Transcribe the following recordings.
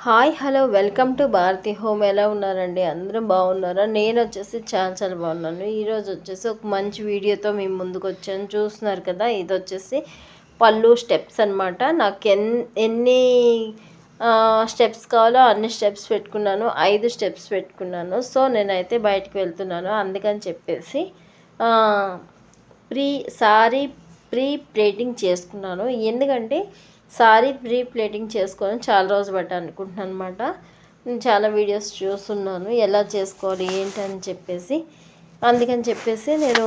Hi hello welcome to Bharati home. ఎలా ఉన్నారండి? అందరూ బాగున్నారా? నేను వచ్చేసి చాలా చాలా బాగున్నాను. ఈరోజు వచ్చేసి ఒక మంచి వీడియోతో మేము ముందుకు వచ్చాను. చూస్తున్నారు కదా, ఇది వచ్చేసి పళ్ళు స్టెప్స్ అనమాట. నాకు ఎన్ని స్టెప్స్ కావాలో అన్ని స్టెప్స్ పెట్టుకున్నాను. 5 స్టెప్స్ పెట్టుకున్నాను. సో నేనైతే బయటకు వెళ్తున్నాను. అందుకని చెప్పేసి సారీ ప్రీ ప్లేటింగ్ చేసుకున్నాను. ఎందుకంటే సారీ ప్రీ ప్లేటింగ్ చేసుకొని చాలా రోజు బట్టి అనుకుంటున్నాను అనమాట. నేను చాలా వీడియోస్ చూస్తున్నాను ఎలా చేసుకోవాలి ఏంటని చెప్పేసి. అందుకని చెప్పేసి నేను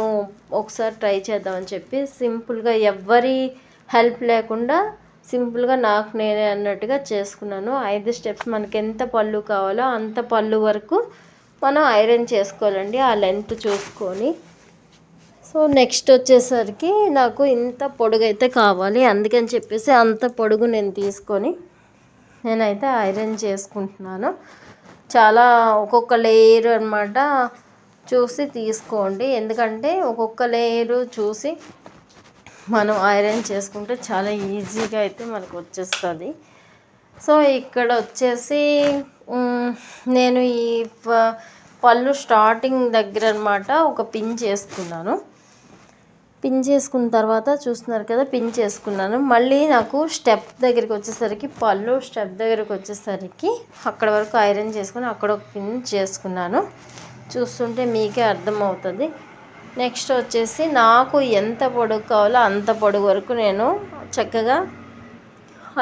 ఒకసారి ట్రై చేద్దామని చెప్పి సింపుల్గా ఎవ్వరి హెల్ప్ లేకుండా సింపుల్గా నాకు నేనే అన్నట్టుగా చేసుకున్నాను. 5 స్టెప్స్ మనకి ఎంత పళ్ళు కావాలో అంత పళ్ళు వరకు మనం ఐరన్ చేసుకోవాలండి, ఆ లెంత్ చూసుకొని. సో నెక్స్ట్ వచ్చేసరికి నాకు ఇంత పొడుగు అయితే కావాలి. అందుకని చెప్పేసి అంత పొడుగు నేను తీసుకొని నేనైతే ఐరన్ చేసుకుంటున్నాను. చాలా ఒక్కొక్క లేయర్ అనమాట చూసి తీసుకోండి. ఎందుకంటే ఒక్కొక్క లేయరు చూసి మనం ఐరన్ చేసుకుంటే చాలా ఈజీగా అయితే మనకు వచ్చేస్తుంది. సో ఇక్కడ వచ్చేసి నేను ఈ పళ్ళు స్టార్టింగ్ దగ్గర అనమాట ఒక పిన్ చేసుకున్నాను. పిన్ చేసుకున్న తర్వాత చూస్తున్నారు కదా, పిన్ చేసుకున్నాను. మళ్ళీ నాకు స్టెప్ దగ్గరికి వచ్చేసరికి పళ్ళు స్టెప్ దగ్గరికి వచ్చేసరికి అక్కడ వరకు ఐరన్ చేసుకుని అక్కడ ఒక పిన్ చేసుకున్నాను. చూస్తుంటే మీకే అర్థమవుతుంది. నెక్స్ట్ వచ్చేసి నాకు ఎంత పొడుగు కావాలో అంత పొడుగు వరకు నేను చక్కగా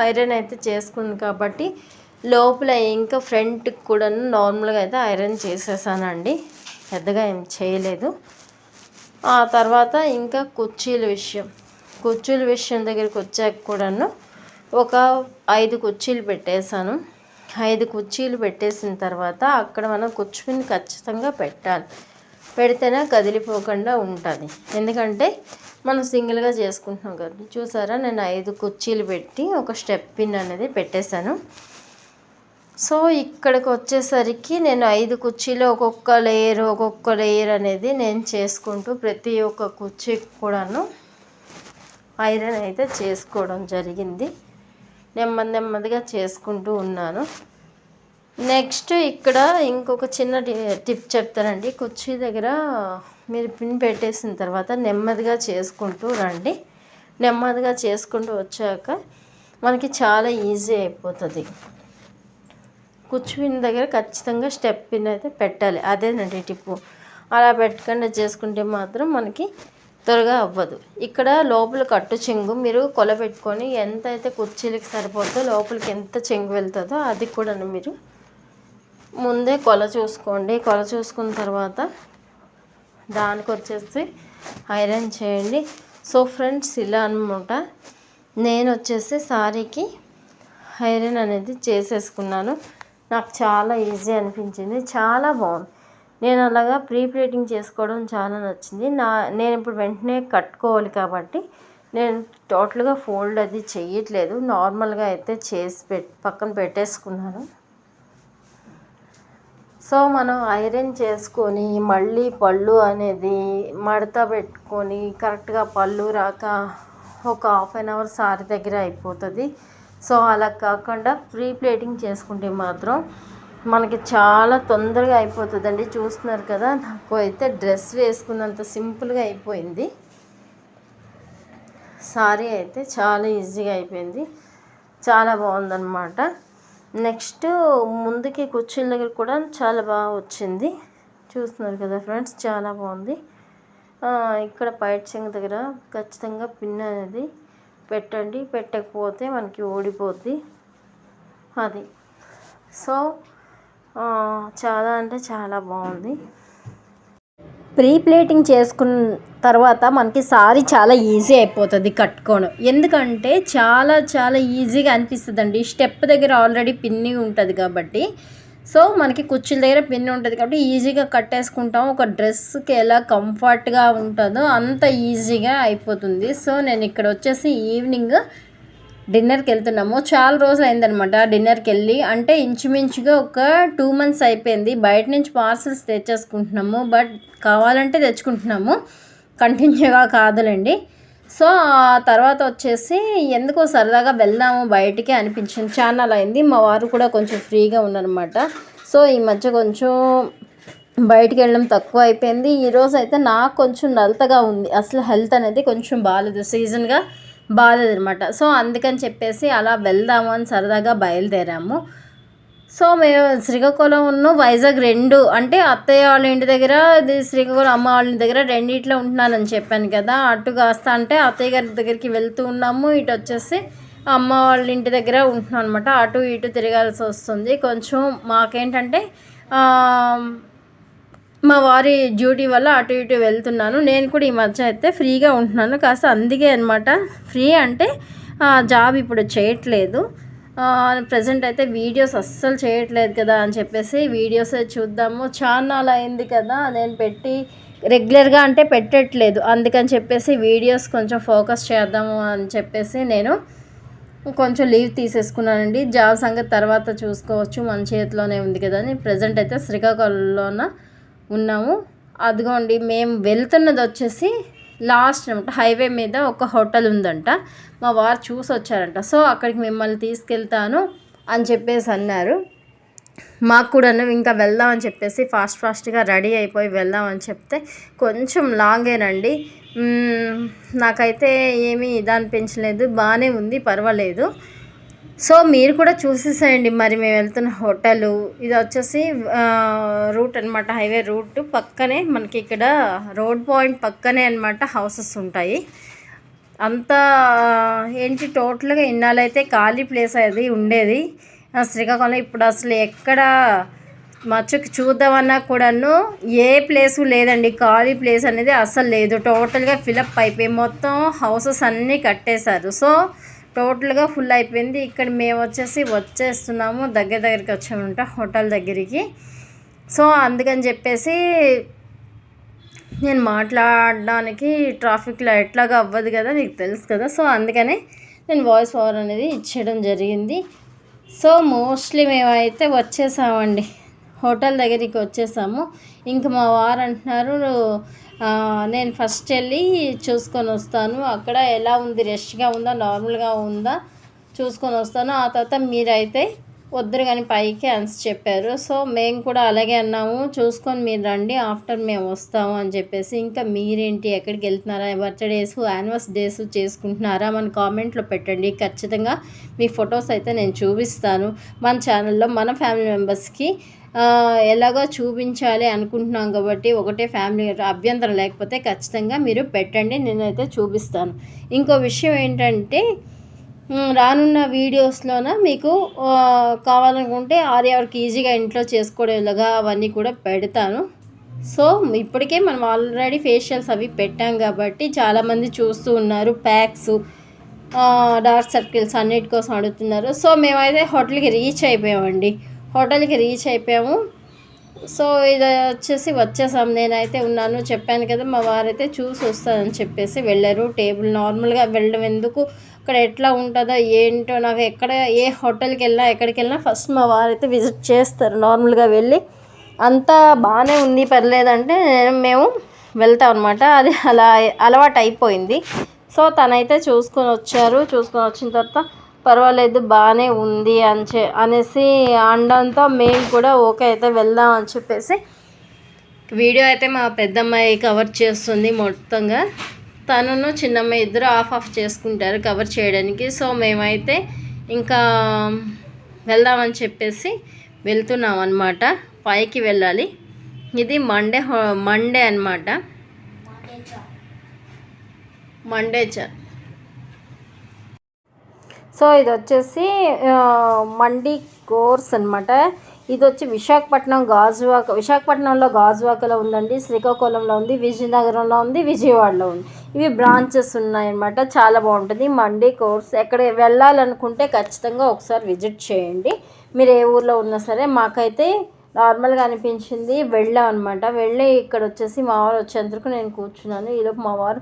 ఐరన్ అయితే చేసుకుంది కాబట్టి లోపల ఇంకా ఫ్రంట్కి కూడా నార్మల్గా అయితే ఐరన్ చేసేసానండి. పెద్దగా ఏం చేయలేదు. ఆ తర్వాత ఇంకా కుర్చీల విషయం దగ్గరికి వచ్చాక కూడాను ఒక 5 కుర్చీలు పెట్టేశాను. 5 కుర్చీలు పెట్టేసిన తర్వాత అక్కడ మనం కూర్చుని ఖచ్చితంగా పెట్టాలి. పెడితేనే కదిలిపోకుండా ఉంటుంది. ఎందుకంటే మనం సింగిల్గా చేసుకుంటున్నాం కదా. చూసారా, నేను 5 కుర్చీలు పెట్టి ఒక స్టెప్ పిన్ అనేది పెట్టేశాను. సో ఇక్కడికి వచ్చేసరికి నేను 5 కుర్చీలు ఒక్కొక్క లేయర్ అనేది నేను చేసుకుంటూ ప్రతి ఒక్క కుర్చీకి కూడాను ఐరన్ అయితే చేసుకోవడం జరిగింది. నెమ్మదిగా చేసుకుంటూ ఉన్నాను. నెక్స్ట్ ఇక్కడ ఇంకొక చిన్న టిప్ చెప్తానండి. కుర్చీ దగ్గర మీరు పిన్ పెట్టేసిన తర్వాత నెమ్మదిగా చేసుకుంటూ రండి. నెమ్మదిగా చేసుకుంటూ వచ్చాక మనకి చాలా ఈజీ అయిపోతుంది. కూర్చుని దగ్గర ఖచ్చితంగా స్టెప్ పిన్ అయితే పెట్టాలి. అదేనండి టిప్పు. అలా పెట్టకుండా చేసుకుంటే మాత్రం మనకి త్వరగా అవ్వదు. ఇక్కడ లోపల కట్టు చెంగు మీరు కొలబెట్టుకొని ఎంత అయితే కుర్చీలకి సరిపోతుందో లోపలికి ఎంత చెంగు వెళ్తుందో అది కూడా మీరు ముందే కొల చూసుకోండి. కొల చూసుకున్న తర్వాత దానికి వచ్చేసి ఐరన్ చేయండి. సో ఫ్రెండ్స్, ఇలా అనమాట నేను వచ్చేసి సారీకి ఐరన్ అనేది చేసేసుకున్నాను. నాకు చాలా ఈజీ అనిపించింది, చాలా బాగుంది. నేను అలాగా ప్రీ ప్లేటింగ్ చేసుకోవడం చాలా నచ్చింది. నేను ఇప్పుడు వెంటనే కట్టుకోవాలి కాబట్టి నేను టోటల్గా ఫోల్డ్ అది చేయట్లేదు. నార్మల్గా అయితే చేసి పక్కన పెట్టేసుకున్నాను. సో మనం ఐరన్ చేసుకొని మళ్ళీ పళ్ళు అనేది మడత పెట్టుకొని కరెక్ట్గా పళ్ళు రాక ఒక హాఫ్ అన్ అవర్ సారీ దగ్గర అయిపోతుంది. సో అలా కాకుండా ప్రీ ప్లేటింగ్ చేసుకుంటే మాత్రం మనకి చాలా తొందరగా అయిపోతుందండి. చూస్తున్నారు కదా, నాకు అయితే డ్రెస్ వేసుకున్నంత సింపుల్గా అయిపోయింది. సారీ అయితే చాలా ఈజీగా అయిపోయింది, చాలా బాగుందన్నమాట. నెక్స్ట్ ముందుకి కుర్చీల దగ్గర కూడా చాలా బాగా వచ్చింది. చూస్తున్నారు కదా ఫ్రెండ్స్, చాలా బాగుంది. ఇక్కడ పైట్ చెంగు దగ్గర ఖచ్చితంగా పిన్ అనేది పెట్టండి. పెట్టకపోతే మనకి ఓడిపోద్ది అది. సో చాలా అంటే చాలా బాగుంది. ప్రీ ప్లేటింగ్ చేసుకున్న తర్వాత మనకి సారీ చాలా ఈజీ అయిపోతుంది కట్టుకోవడం. ఎందుకంటే చాలా చాలా ఈజీగా అనిపిస్తుందండి. స్టెప్ దగ్గర ఆల్రెడీ పిన్ని ఉంటుంది కాబట్టి, సో మనకి కుర్చీల దగ్గర పిన్ ఉంటుంది కాబట్టి ఈజీగా కట్టేసుకుంటాం. ఒక డ్రెస్కి ఎలా కంఫర్ట్గా ఉంటుందో అంత ఈజీగా అయిపోతుంది. సో నేను ఇక్కడ వచ్చేసి ఈవినింగ్ డిన్నర్కి వెళ్తున్నాము. చాలా రోజులు అయిందనమాట డిన్నర్కి వెళ్ళి. అంటే ఇంచుమించుగా ఒక 2 months అయిపోయింది. బయట నుంచి పార్సల్స్ తెచ్చేసుకుంటున్నాము, బట్ కావాలంటే తెచ్చుకుంటున్నాము, కంటిన్యూగా కాదులేండి. సో ఆ తర్వాత వచ్చేసి ఎందుకో సరదాగా వెళ్దాము బయటికి అనిపించింది. చాలా అయింది. మా వారు కూడా కొంచెం ఫ్రీగా ఉన్నారనమాట. సో ఈ మధ్య కొంచెం బయటికి వెళ్ళడం తక్కువ అయిపోయింది. ఈరోజు అయితే నాకు కొంచెం నలతగా ఉంది. అసలు హెల్త్ అనేది కొంచెం బాగాలేదు, సీజన్గా బాగాలేదనమాట. సో అందుకని చెప్పేసి అలా వెళ్దాము అని సరదాగా బయలుదేరాము. సో మేము శ్రీకాకుళం వైజాగ్ రెండు, అంటే అత్తయ్య వాళ్ళ ఇంటి దగ్గర, ఇది శ్రీకాకుళం అమ్మ వాళ్ళ ఇంటి దగ్గర రెండిట్లో ఉంటున్నానని చెప్పాను కదా. అటు కాస్త అంటే అత్తయ్య గారి దగ్గరికి వెళ్తూ ఉన్నాము, ఇటు వచ్చేసి అమ్మ వాళ్ళ ఇంటి దగ్గర ఉంటున్నాను అనమాట. అటు ఇటు తిరగాల్సి వస్తుంది. కొంచెం మాకేంటంటే మా వారి డ్యూటీ వల్ల అటు ఇటు వెళ్తున్నాను. నేను కూడా ఈ మధ్య అయితే ఫ్రీగా ఉంటున్నాను కాస్త, అందుకే అనమాట. ఫ్రీ అంటే జాబ్ ఇప్పుడు చేయట్లేదు, ప్రజెంట్ అయితే వీడియోస్ అస్సలు చేయట్లేదు కదా అని చెప్పేసి వీడియోస్ చూద్దాము, ఛానల్ అయింది కదా నేను పెట్టి రెగ్యులర్గా అంటే పెట్టట్లేదు, అందుకని చెప్పేసి వీడియోస్ కొంచెం ఫోకస్ చేద్దాము అని చెప్పేసి నేను కొంచెం లీవ్ తీసేసుకున్నానండి. జాబ్ సంగతి తర్వాత చూసుకోవచ్చు, మన చేతిలోనే ఉంది కదా అని. ప్రజెంట్ అయితే శ్రీకాకుళంలోన ఉన్నాము. అదిగోండి మేము వెళ్తున్నది వచ్చేసి లాస్ట్ అనమాట. హైవే మీద ఒక హోటల్ ఉందంట, మా వారు చూసి వచ్చారంట. సో అక్కడికి మిమ్మల్ని తీసుకెళ్తాను అని చెప్పేసి అన్నారు. మాకు కూడా ఇంకా వెళ్దామని చెప్పేసి ఫాస్ట్గా రెడీ అయిపోయి వెళ్దామని చెప్తే కొంచెం లాంగేనండి. నాకైతే ఏమీ ఇది అనిపించలేదు, బాగానే ఉంది, పర్వాలేదు. సో మీరు కూడా చూసేసేయండి. మరి మేము వెళ్తున్న హోటలు ఇది వచ్చేసి రూట్ అనమాట, హైవే రూట్ పక్కనే మనకి ఇక్కడ రోడ్ పాయింట్ పక్కనే అనమాట హౌసెస్ ఉంటాయి. అంతా ఏంటి టోటల్గా ఇన్నాళ్ళైతే ఖాళీ ప్లేస్ అది ఉండేది శ్రీకాకుళం. ఇప్పుడు అసలు ఎక్కడ మచ్చుకి చూద్దామన్నా కూడాను ఏ ప్లేసు లేదండి, ఖాళీ ప్లేస్ అనేది అస్సలు లేదు. టోటల్గా ఫిలప్ అయిపోయి మొత్తం హౌసెస్ అన్నీ కట్టేశారు. సో టోటల్గా ఫుల్ అయిపోయింది. ఇక్కడ మేము వచ్చేస్తున్నాము, దగ్గరికి వచ్చామంట హోటల్ దగ్గరికి. సో అందుకని చెప్పేసి నేను మాట్లాడడానికి ట్రాఫిక్లో ఎట్లాగా అవ్వదు కదా, మీకు తెలుసు కదా. సో అందుకనే నేను వాయిస్ ఓవర్ అనేది ఇచ్చేయడం జరిగింది. సో మోస్ట్లీ మేమైతే వచ్చేసామండి, హోటల్ దగ్గరికి వచ్చేసాము. ఇంకా మా వారు అంటున్నారు నేను ఫస్ట్ వెళ్ళి చూసుకొని వస్తాను, అక్కడ ఎలా ఉంది, రష్గా ఉందా నార్మల్గా ఉందా చూసుకొని వస్తాను, ఆ తర్వాత మీరైతే వద్దరు కానీ పైకి అని చెప్పారు. సో మేము కూడా అలాగే అన్నాము, చూసుకొని మీరు రండి ఆఫ్టర్ మేము వస్తాము అని చెప్పేసి. ఇంకా మీరేంటి ఎక్కడికి వెళ్తున్నారా, బర్త్డేస్ యానివర్సరీస్ చేసుకుంటున్నారా మన కామెంట్లో పెట్టండి, ఖచ్చితంగా మీ ఫొటోస్ అయితే నేను చూపిస్తాను మన ఛానల్లో. మన ఫ్యామిలీ మెంబర్స్కి ఎలాగో చూపించాలి అనుకుంటున్నాం కాబట్టి, ఒకటే ఫ్యామిలీ అభ్యంతరం లేకపోతే ఖచ్చితంగా మీరు పెట్టండి, నేనైతే చూపిస్తాను. ఇంకో విషయం ఏంటంటే రానున్న వీడియోస్లోన మీకు కావాలనుకుంటే ఆర్యవర్క్ ఈజీగా ఇంట్లో చేసుకోవడంలాగా అవన్నీ కూడా పెడతాను. సో ఇప్పటికే మనం ఆల్రెడీ ఫేషియల్స్ అవి పెట్టాం కాబట్టి చాలామంది చూస్తూ ఉన్నారు, ప్యాక్స్ డార్క్ సర్కిల్స్ అన్నిటి కోసం అడుగుతున్నారు. సో మేమైతే హోటల్కి రీచ్ అయిపోయాము. సో ఇది వచ్చేసాం, నేనైతే ఉన్నాను చెప్పాను కదా. మా వారైతే చూసి వస్తానని చెప్పేసి వెళ్ళారు. టేబుల్ నార్మల్గా వెళ్ళడం ఎందుకు, అక్కడ ఎట్లా ఉంటుందో ఏంటో, నాకు ఏ హోటల్కి వెళ్ళినా ఎక్కడికి వెళ్ళినా ఫస్ట్ మా వారైతే విజిట్ చేస్తారు. నార్మల్గా వెళ్ళి అంతా బాగానే ఉంది పర్లేదంటే మేము వెళ్తాం అనమాట, అది అలా అలవాటు అయిపోయింది. సో తనైతే చూసుకొని వచ్చిన తర్వాత పర్వాలేదు బాగానే ఉంది అనేసి అనడంతో మేము కూడా ఓకే అయితే వెళ్దాం అని చెప్పేసి వీడియో అయితే మా పెద్దమ్మాయి కవర్ చేస్తుంది మొత్తంగా. తనను చిన్నమ్మాయి ఇద్దరు ఆఫ్ చేసుకుంటారు కవర్ చేయడానికి. సో మేమైతే ఇంకా వెళ్దామని చెప్పేసి వెళ్తున్నాం అనమాట, పైకి వెళ్ళాలి. ఇది మండే అనమాట, మండే. సో ఇది వచ్చేసి మండి కోర్స్ అనమాట. ఇది వచ్చి విశాఖపట్నంలో గాజువాకలో ఉందండి, శ్రీకాకుళంలో ఉంది, విజయనగరంలో ఉంది, విజయవాడలో ఉంది. ఇవి బ్రాంచెస్ ఉన్నాయన్నమాట. చాలా బాగుంటుంది మండి కోర్స్. ఎక్కడ వెళ్ళాలనుకుంటే ఖచ్చితంగా ఒకసారి విజిట్ చేయండి, మీరు ఏ ఊర్లో ఉన్నా సరే. మాకైతే నార్మల్గా అనిపించింది, వెళ్ళాం అనమాట. వెళ్ళి ఇక్కడ వచ్చేసి మా వారు వచ్చేందుకు నేను కూర్చున్నాను. ఈలోపు మా వారు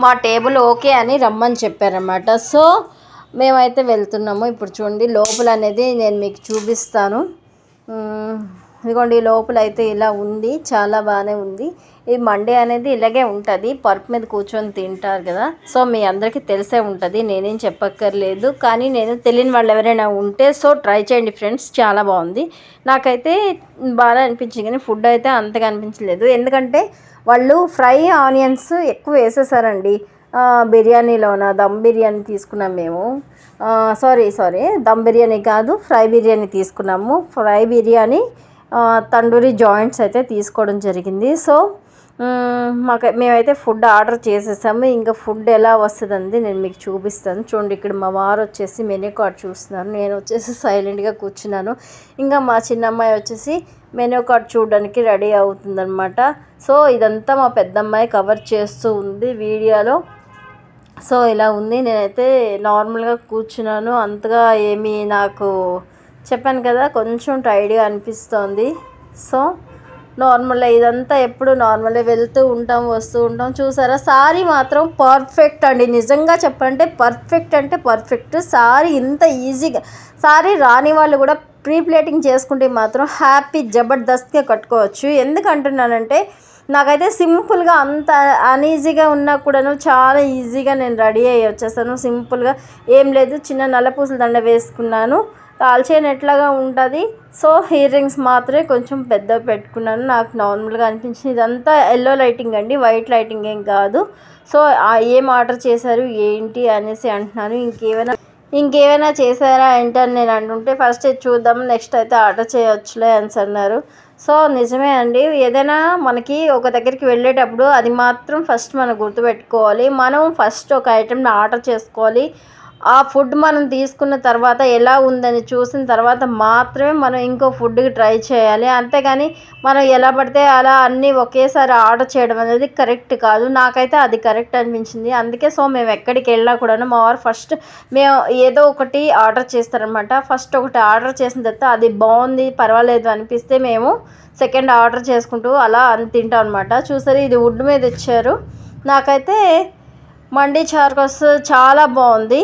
మా టేబుల్ ఓకే అని రమ్మని చెప్పారన్నమాట. సో మేమైతే వెళ్తున్నాము. ఇప్పుడు చూడండి లోపల అనేది నేను మీకు చూపిస్తాను. ఇదిగోండి లోపల అయితే ఇలా ఉంది, చాలా బాగానే ఉంది. ఈ మండే అనేది ఇలాగే ఉంటుంది, పరుపు మీద కూర్చొని తింటారు కదా. సో మీ అందరికీ తెలిసే ఉంటుంది, నేనేం చెప్పక్కర్లేదు. కానీ నేను తెలియని వాళ్ళు ఎవరైనా ఉంటే సో ట్రై చేయండి ఫ్రెండ్స్, చాలా బాగుంది. నాకైతే బాగా అనిపించింది కానీ ఫుడ్ అయితే అంతగా అనిపించలేదు, ఎందుకంటే వాళ్ళు ఫ్రై ఆనియన్స్ ఎక్కువ వేసేసారండి. బిర్యానీలోన దమ్ బిర్యానీ తీసుకున్నాం మేము. సారీ దమ్ బిర్యానీ కాదు, ఫ్రై బిర్యానీ తీసుకున్నాము. ఫ్రై బిర్యానీ తండూరి జాయింట్స్ అయితే తీసుకోవడం జరిగింది. సో మేమైతే ఫుడ్ ఆర్డర్ చేసేసాము. ఇంకా ఫుడ్ ఎలా వస్తుందండి నేను మీకు చూపిస్తాను. చూడండి, ఇక్కడ మా వారు వచ్చేసి మెనూ కార్డ్ చూస్తున్నారు, నేను వచ్చేసి సైలెంట్గా కూర్చున్నాను. ఇంకా మా చిన్నమ్మాయి వచ్చేసి మెనూ కార్డ్ చూడడానికి రెడీ అవుతుందన్నమాట. సో ఇదంతా మా పెద్దమ్మాయి కవర్ చేస్తూ ఉంది వీడియోలో. సో ఇలా ఉంది, నేనైతే నార్మల్గా కూర్చున్నాను. అంతగా ఏమీ నాకు చెప్పాను కదా కొంచెం టైర్డ్గా అనిపిస్తోంది. సో నార్మల్ ఇదంతా ఎప్పుడు నార్మల్గా వెళ్తూ ఉంటాం వస్తూ ఉంటాం. చూసారా, సారీ మాత్రం పర్ఫెక్ట్ అండి, నిజంగా చెప్పంటే పర్ఫెక్ట్ అంటే పర్ఫెక్ట్. సారీ ఇంత ఈజీగా, సారీ రాని వాళ్ళు కూడా ప్రీ ప్లేటింగ్ చేసుకుంటే మాత్రం హ్యాపీ జబర్దస్త్గా కట్టుకోవచ్చు. ఎందుకంటున్నానంటే నాకైతే సింపుల్గా అంత అన్ఈజీగా ఉన్నా కూడాను చాలా ఈజీగా నేను రెడీ అయ్యి వచ్చేసాను. సింపుల్గా ఏం లేదు, చిన్న నల్లపూసల దండ వేసుకున్నాను, తాల్చేన్ ఎట్లాగా ఉంటుంది. సో ఇయర్ రింగ్స్ మాత్రమే కొంచెం పెద్ద పెట్టుకున్నాను, నాకు నార్మల్గా అనిపించింది. ఇదంతా ఎల్లో లైటింగ్ అండి, వైట్ లైటింగ్ ఏం కాదు. సో ఏం ఆర్డర్ చేశారు ఏంటి అనేసి అంటున్నాను. ఇంకేమైనా చేశారా ఏంటని నేను అంటుంటే ఫస్ట్ చూద్దాం, నెక్స్ట్ అయితే ఆర్డర్ చేయొచ్చులే అని అన్నారు. సో నిజమే అండి, ఏదైనా మనకి ఒక దగ్గరికి వెళ్ళేటప్పుడు అది మాత్రం ఫస్ట్ మనం గుర్తుపెట్టుకోవాలి. మనం ఫస్ట్ ఒక ఐటెంని ఆర్డర్ చేసుకోవాలి. ఆ ఫుడ్ మనం తీసుకున్న తర్వాత ఎలా ఉందని చూసిన తర్వాత మాత్రమే మనం ఇంకో ఫుడ్కి ట్రై చేయాలి. అంతేగాని మనం ఎలా పడితే అలా అన్నీ ఒకేసారి ఆర్డర్ చేయడం అనేది కరెక్ట్ కాదు. నాకైతే అది కరెక్ట్ అనిపించింది. అందుకే సో మేము ఎక్కడికి వెళ్ళినా కూడా మా వారు ఫస్ట్ మేము ఏదో ఒకటి ఆర్డర్ చేస్తారనమాట. ఫస్ట్ ఒకటి ఆర్డర్ చేసిన తర్వాత అది బాగుంది పర్వాలేదు అనిపిస్తే మేము సెకండ్ ఆర్డర్ చేసుకుంటూ అలా తింటాం అనమాట. చూసారు, ఇది వుడ్ మీద ఇచ్చారు. నాకైతే మండి చార్కోస్ చాలా బాగుంది,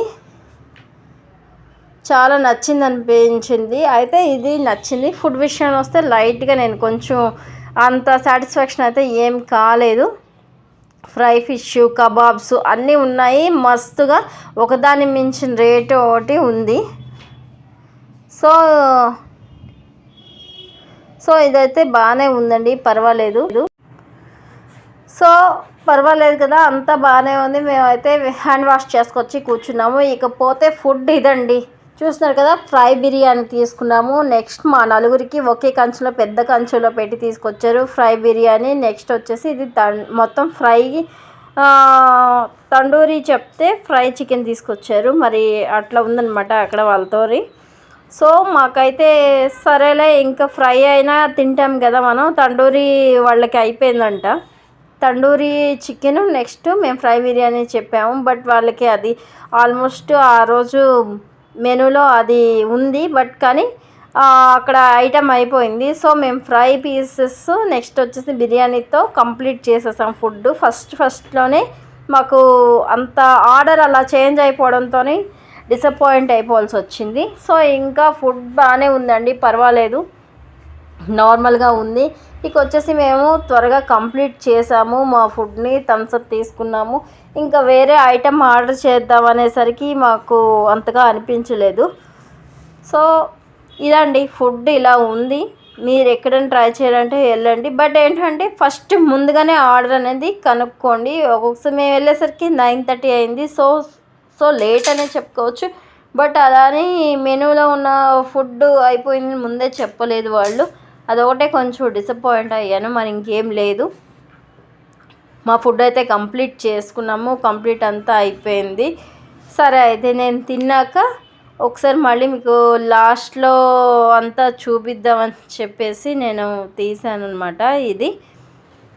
చాలా నచ్చింది అనిపించింది. అయితే ఇది నచ్చింది. ఫుడ్ విషయానికి వస్తే లైట్గా నేను కొంచెం అంత సాటిస్ఫాక్షన్ అయితే ఏం కాలేదు. ఫ్రై ఫిష్, కబాబ్స్ అన్నీ ఉన్నాయి మస్తుగా, ఒకదాని మించిన రేటు ఒకటి ఉంది. సో ఇదైతే బాగానే ఉందండి, పర్వాలేదు. సో పర్వాలేదు కదా, అంతా బాగానే ఉంది. మేమైతే హ్యాండ్ వాష్ చేసుకొచ్చి కూర్చున్నాము. ఇకపోతే ఫుడ్ ఇదండి, చూస్తున్నారు కదా, ఫ్రై బిర్యానీ తీసుకున్నాము. నెక్స్ట్ మా నలుగురికి ఒకే కంచులో పెద్ద కంచులో పెట్టి తీసుకొచ్చారు ఫ్రై బిర్యానీ. నెక్స్ట్ వచ్చేసి ఇది మొత్తం ఫ్రై తండూరి చెప్తే ఫ్రై చికెన్ తీసుకొచ్చారు. మరి అట్లా ఉందన్నమాట అక్కడ వాళ్ళతో. సో మాకైతే సరేలే, ఇంకా ఫ్రై అయినా తింటాం కదా మనం. తండూరి వాళ్ళకి అయిపోయిందంట తండూరి చికెన్. నెక్స్ట్ మేము ఫ్రై బిర్యానీ చెప్పాము, బట్ వాళ్ళకి అది ఆల్మోస్ట్ ఆ రోజు మెనూలో అది ఉంది, బట్ కానీ అక్కడ ఐటమ్ అయిపోయింది. సో మేము ఫ్రై పీసెస్ నెక్స్ట్ వచ్చేసి బిర్యానీతో కంప్లీట్ చేసేసాం ఫుడ్. ఫస్ట్లోనే మాకు అంత ఆర్డర్ అలా చేంజ్ అయిపోవడంతో డిసప్పాయింట్ అయిపోవాల్సి వచ్చింది. సో ఇంకా ఫుడ్ బాగానే ఉందండి, పర్వాలేదు, నార్మల్గా ఉంది. ఇక వచ్చేసి మేము త్వరగా కంప్లీట్ చేసాము మా ఫుడ్ని, థమ్స్అప్ తీసుకున్నాము. ఇంకా వేరే ఐటెం ఆర్డర్ చేద్దాం అనేసరికి మాకు అంతగా అనిపించలేదు. సో ఇదండి ఫుడ్ ఇలా ఉంది. మీరు ఎక్కడైనా ట్రై చేయాలంటే వెళ్ళండి, బట్ ఏంటంటే ఫస్ట్ ముందుగానే ఆర్డర్ అనేది కనుక్కోండి. ఒక్కొక్కసారి మేము వెళ్ళేసరికి 9:30 అయింది. సో లేట్ అనే చెప్పుకోవచ్చు. బట్ అలానే మెనూలో ఉన్న ఫుడ్ అయిపోయింది ముందే చెప్పలేదు వాళ్ళు, అదొకటే కొంచెం డిసప్పాయింట్ అయ్యాను, మరి ఇంకేం లేదు. మా ఫుడ్ అయితే కంప్లీట్ చేసుకున్నాము, కంప్లీట్ అంతా అయిపోయింది. సరే అయితే నేను తిన్నాక ఒకసారి మళ్ళీ మీకు లాస్ట్లో అంతా చూపిద్దామని చెప్పేసి నేను తీసాను అనమాట. ఇది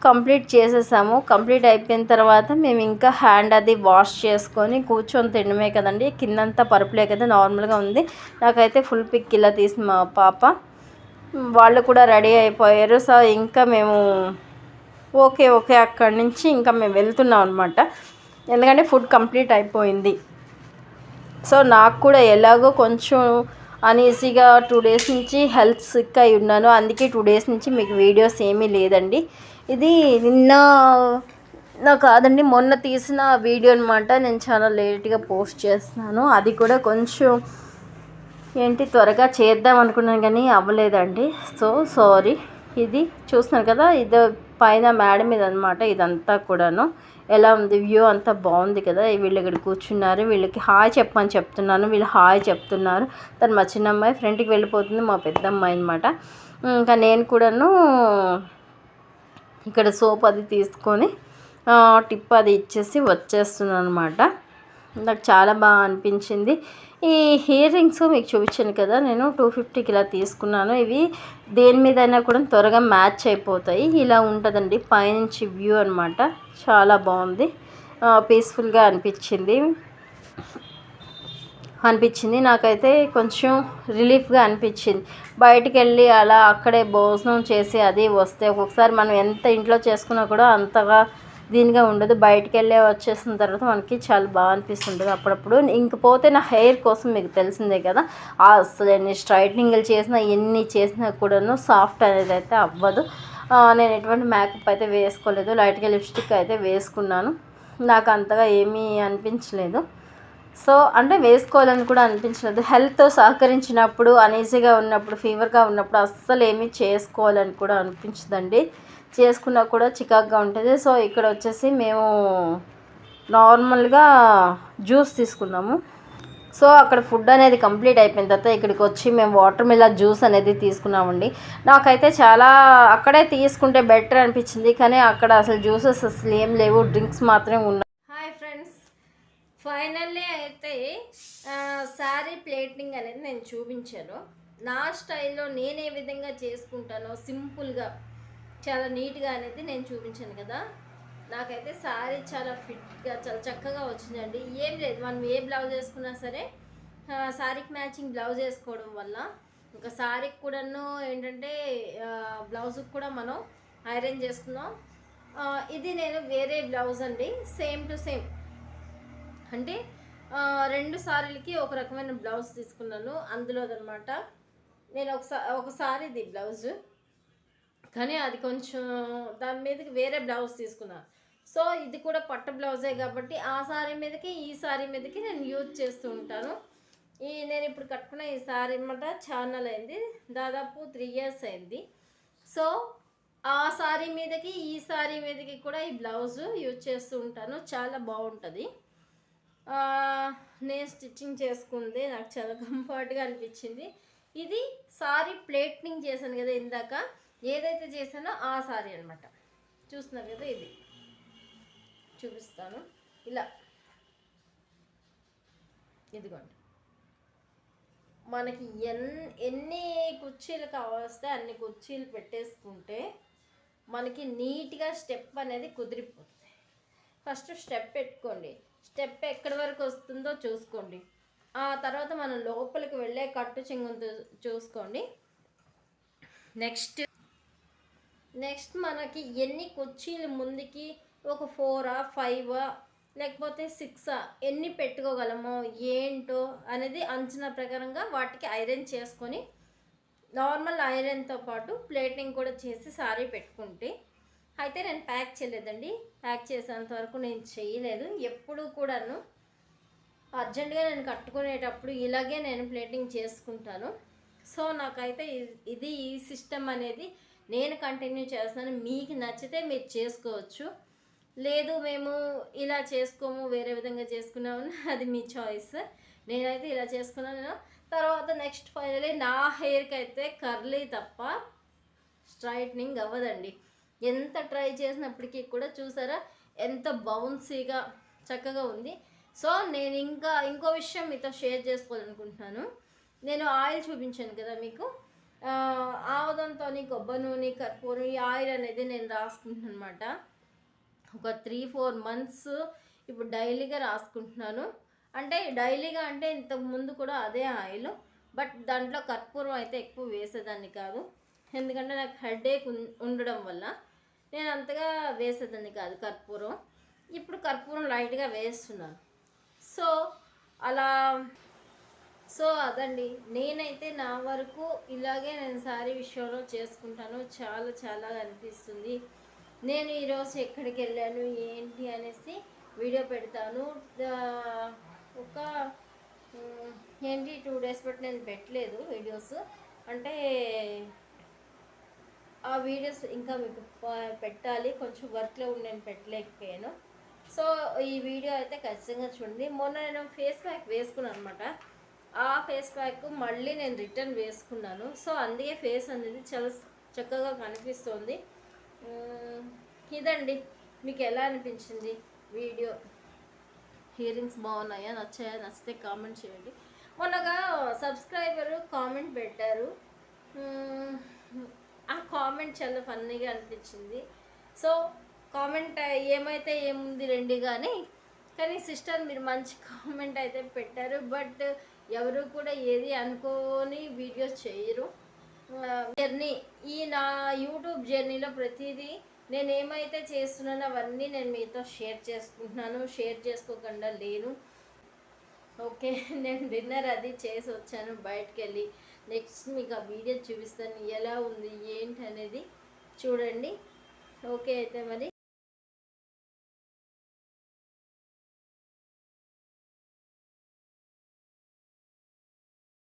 కంప్లీట్ చేసేసాము. కంప్లీట్ అయిపోయిన తర్వాత మేము ఇంకా హ్యాండ్ అది వాష్ చేసుకొని కూర్చొని తినడమే కదండి. కిందంతా పరుపులే కదా, నార్మల్గా ఉంది. నాకైతే ఫుల్ పిక్ ఇలా తీసి మా పాప వాళ్ళు కూడా రెడీ అయిపోయారు. సో ఇంకా మేము ఓకే అక్కడి నుంచి ఇంకా మేము వెళ్తున్నాం అనమాట, ఎందుకంటే ఫుడ్ కంప్లీట్ అయిపోయింది. సో నాకు కూడా ఎలాగో కొంచెం అనీజీగా 2 డేస్ నుంచి హెల్త్ సిక్ అయి ఉన్నాను. అందుకే 2 డేస్ నుంచి మీకు వీడియోస్ ఏమీ లేదండి. ఇది కాదండి, మొన్న తీసిన వీడియో అనమాట. నేను చాలా లేట్గా పోస్ట్ చేస్తున్నాను. అది కూడా కొంచెం త్వరగా చేద్దాం అనుకున్నాను కానీ అవ్వలేదండి. So sorry. ఇది చూస్తున్నారు కదా, ఇది పైన మేడ మీద అనమాట. ఇదంతా కూడాను ఎలా ఉంది, వ్యూ అంతా బాగుంది కదా. వీళ్ళు ఇక్కడ కూర్చున్నారు. వీళ్ళకి హాయ్ చెప్పమని చెప్తున్నాను. వీళ్ళు హాయ్ చెప్తున్నారు. తను మా చిన్న అమ్మాయి, ఫ్రంట్కి వెళ్ళిపోతుంది మా పెద్ద అమ్మాయి అనమాట. ఇంకా నేను కూడాను ఇక్కడ సోప్ అది తీసుకొని టిప్ అది ఇచ్చేసి వచ్చేస్తున్నాను అనమాట. నాకు చాలా బాగా అనిపించింది. ఈ ఇయర్ రింగ్స్ మీకు చూపించాను కదా, నేను 250కి ఇలా తీసుకున్నాను. ఇవి దేని మీదైనా కూడా త్వరగా మ్యాచ్ అయిపోతాయి. ఇలా ఉంటుందండి పైనుంచి వ్యూ అనమాట. చాలా బాగుంది, పీస్ఫుల్గా అనిపించింది. నాకైతే కొంచెం రిలీఫ్గా అనిపించింది. బయటికి వెళ్ళి అలా అక్కడే భోజనం చేసి అది వస్తే ఒక్కొక్కసారి మనం ఎంత ఇంట్లో చేసుకున్నా కూడా అంతగా దీనిగా ఉండదు. బయటికి వెళ్ళి వచ్చేసిన తర్వాత మనకి చాలా బాగా అనిపిస్తుంటుంది అప్పుడప్పుడు. ఇంకపోతే నా హెయిర్ కోసం మీకు తెలిసిందే కదా, అసలు ఎన్ని స్ట్రైట్నింగ్లు చేసినా ఎన్ని చేసినా కూడాను సాఫ్ట్ అనేది అయితే అవ్వదు. నేను ఎటువంటి మేకప్ అయితే వేసుకోలేదు. లైట్గా లిప్స్టిక్ అయితే వేసుకున్నాను. నాకు అంతగా ఏమీ అనిపించలేదు. సో అంటే వేసుకోవాలని కూడా అనిపించలేదు. హెల్త్ సహకరించినప్పుడు, అనీజీగా ఉన్నప్పుడు, ఫీవర్గా ఉన్నప్పుడు అస్సలు ఏమీ చేసుకోవాలని కూడా అనిపించదండి. చేసుకున్నా కూడా చికాక్గా ఉంటుంది. సో ఇక్కడ వచ్చేసి మేము నార్మల్గా జ్యూస్ తీసుకున్నాము. సో అక్కడ ఫుడ్ అనేది కంప్లీట్ అయిపోయిన తర్వాత ఇక్కడికి వచ్చి మేము వాటర్ మిలన్ జ్యూస్ అనేది తీసుకున్నామండి. నాకైతే చాలా అక్కడే తీసుకుంటే బెటర్ అనిపించింది, కానీ అక్కడ అసలు జ్యూసెస్ అసలు ఏం లేవు, డ్రింక్స్ మాత్రమే ఉన్నాయి. హాయ్ ఫ్రెండ్స్, ఫైనల్లీ అయితే శారీ ప్లేటింగ్ అనేది నేను చూపించాను. నా స్టైల్లో నేను ఏ విధంగా చేసుకుంటానో సింపుల్గా చాలా నీట్గా అనేది నేను చూపించాను కదా. నాకైతే శారీ చాలా ఫిట్గా చాలా చక్కగా వచ్చిందండి. ఏం లేదు, మనం ఏ బ్లౌజ్ వేసుకున్నా సరే శారీకి మ్యాచింగ్ బ్లౌజ్ వేసుకోవడం వల్ల ఇంకా శారీకి కూడాను ఏంటంటే బ్లౌజ్కి కూడా మనం ఐరన్ చేసుకున్నాం. ఇది నేను వేరే బ్లౌజ్ అండి, సేమ్ టు సేమ్. అంటే 2 సారీలకి ఒక రకమైన బ్లౌజ్ తీసుకున్నాను. అందులోదనమాట నేను ఒకసారి ఇది బ్లౌజ్, కానీ అది కొంచెం దాని మీదకి వేరే బ్లౌజ్ తీసుకున్నాను. సో ఇది కూడా పట్టు బ్లౌజే కాబట్టి ఆ సారీ మీదకి ఈ సారీ మీదకి నేను యూజ్ చేస్తూ ఉంటాను. నేను ఇప్పుడు కట్టుకున్న ఈ సారీ అన్నమాట ఛానల్ అయింది, దాదాపు 3 years అయింది. సో ఆ సారీ మీదకి ఈ సారీ మీదకి కూడా ఈ బ్లౌజ్ యూజ్ చేస్తూ ఉంటాను. చాలా బాగుంటుంది. నేను స్టిచ్చింగ్ చేసుకుంది, నాకు చాలా కంఫర్ట్గా అనిపించింది. ఇది సారీ ప్లేటింగ్ చేశాను కదా ఇందాక, ఏదైతే చేశానో ఆ సారీ అనమాట. చూస్తున్నారు కదా, ఇది చూపిస్తాను. ఇలా ఇదిగోండి, మనకి ఎన్ని కుర్చీలు కావస్తే అన్ని కుర్చీలు పెట్టేసుకుంటే మనకి నీట్గా స్టెప్ అనేది కుదిరిపోతుంది. ఫస్ట్ స్టెప్ పెట్టుకోండి. స్టెప్ ఎక్కడి వరకు వస్తుందో చూసుకోండి. ఆ తర్వాత మనం లోపలికి వెళ్ళే కట్టు చెంగుతో చూసుకోండి. నెక్స్ట్ మనకి ఎన్ని కుర్చీలు ముందుకి ఒక 4 5 లేకపోతే 6 ఎన్ని పెట్టుకోగలమో ఏంటో అనేది అంచనా ప్రకారంగా వాటికి ఐరన్ చేసుకొని, నార్మల్ ఐరన్తో పాటు ప్లేటింగ్ కూడా చేసి సారీ పెట్టుకుంటే అయితే నేను ప్యాక్ చేయలేదండి. ప్యాక్ చేసేంత వరకు నేను చేయలేదు. ఎప్పుడు కూడాను అర్జెంటుగా నేను కట్టుకునేటప్పుడు ఇలాగే నేను ప్లేటింగ్ చేసుకుంటాను. సో నాకైతే ఇది ఈ సిస్టమ్ అనేది నేను కంటిన్యూ చేస్తున్నాను. మీకు నచ్చితే మీరు చేసుకోవచ్చు, లేదు మేము ఇలా చేసుకోము వేరే విధంగా చేసుకున్నాము, అది మీ చాయిస్. నేనైతే ఇలా చేసుకున్నాను. తర్వాత నెక్స్ట్ ఫైనలీ నా హెయిర్కి అయితే కర్లీ తప్ప స్ట్రైట్నింగ్ అవ్వదండి. ఎంత ట్రై చేసినప్పటికీ కూడా చూసారా ఎంత బౌన్సీగా చక్కగా ఉంది. సో నేను ఇంకో విషయం మీతో షేర్ చేసుకోవాలనుకుంటున్నాను. నేను ఆయిల్ చూపించాను కదా మీకు, ఆముదంతో కొబ్బరి నూనె, కర్పూరం, ఈ ఆయిల్ అనేది నేను రాసుకుంటున్నాను అనమాట. ఒక 3-4 months ఇప్పుడు డైలీగా రాసుకుంటున్నాను. అంటే డైలీగా అంటే ఇంతకుముందు కూడా అదే ఆయిల్, బట్ దాంట్లో కర్పూరం అయితే ఎక్కువ వేసేదాన్ని కాదు. ఎందుకంటే నాకు హెడేక్ ఉండడం వల్ల నేను అంతగా వేసేదాన్ని కాదు కర్పూరం. ఇప్పుడు కర్పూరం లైట్గా వేస్తున్నాను. సో సో అదండి, నేనైతే నా వరకు ఇలాగే నేను శారీ విషయంలో చేసుకుంటాను. చాలా చాలా అనిపిస్తుంది. నేను ఈరోజు ఎక్కడికి వెళ్ళాను ఏంటి అనేసి వీడియో పెడతాను. ఒక ఏంటి 2 days బట్టి నేను పెట్టలేదు వీడియోస్. అంటే ఆ వీడియోస్ ఇంకా మీకు పెట్టాలి, కొంచెం వర్క్లో ఉండి నేను పెట్టలేకపోయాను. సో ఈ వీడియో అయితే ఖచ్చితంగా చూడండి. మొన్న నేను ఫేస్ ప్యాక్ వేసుకున్నాను అనమాట. ఆ ఫేస్ ప్యాక్ మళ్ళీ నేను రిటర్న్ వేసుకున్నాను. సో అందుకే ఫేస్ అనేది చాలా చక్కగా కనిపిస్తుంది. ఇదండి, మీకు ఎలా అనిపించింది వీడియో? హియరింగ్స్ బాగున్నాయా, నచ్చాయా? నచ్చితే కామెంట్ చేయండి. మొన్నగా సబ్స్క్రైబరు కామెంట్ పెట్టారు. ఆ కామెంట్ చాలా ఫన్నీగా అనిపించింది. సో కామెంట్ ఏమైతే ఏముంది రండి, కానీ సిస్టర్ మీరు మంచి కామెంట్ అయితే పెట్టారు. బట్ ఎవరు కూడా ఏది అనుకోని వీడియోస్ చేయరు. జర్నీ, ఈ నా యూట్యూబ్ జర్నీలో ప్రతిదీ నేను ఏమైతే చేస్తున్నానో అవన్నీ నేను మీతో షేర్ చేసుకుంటున్నాను. షేర్ చేసుకోకుండా లేను. ఓకే, నేను డిన్నర్ అది చేసి వచ్చాను బయటకు వెళ్ళి. నెక్స్ట్ మీకు ఆ వీడియో చూపిస్తాను ఎలా ఉంది ఏంటి అనేది చూడండి. ఓకే అయితే మరి